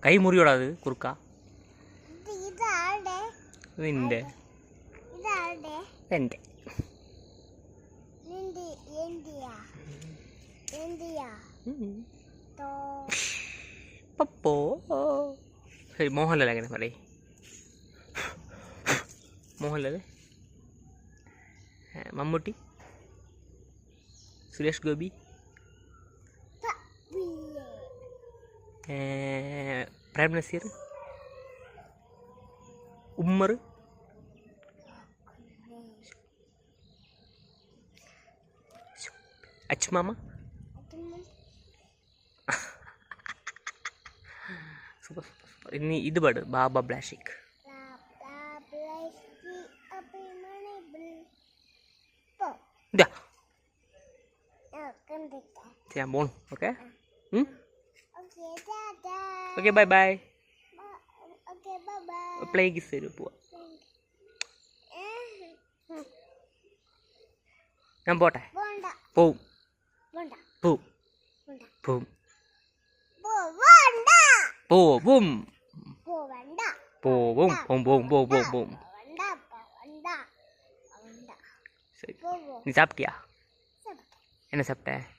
കൈ മുറിയോടാത് കുറുക്ക നിന്റെ എൻ്റെ പപ്പോ ശരി മോഹൻലാൽ അങ്ങനെ പറയേ മോഹൻലാൽ മമ്മൂട്ടി സുരേഷ് ഗോപി പ്രേം നസീർ ഉമ്മർ അച്ചുമാമ സൂപ്പർ സൂപ്പർ സൂപ്പർ ഇനി ഇത് പാട് ബാബ ബ്ലാഷിക് ചെയ്യാൻ പോണു okay okay bye bye play ഗിസ് തരൂ പോവാ ഞാൻ പോട്ടെ പോവും പോവും പോവും പോവും പോവും പോവും പോവും പോവും പോവും ശരി നീ சாப்பிட்டியா என்ன சாப்பிட்ட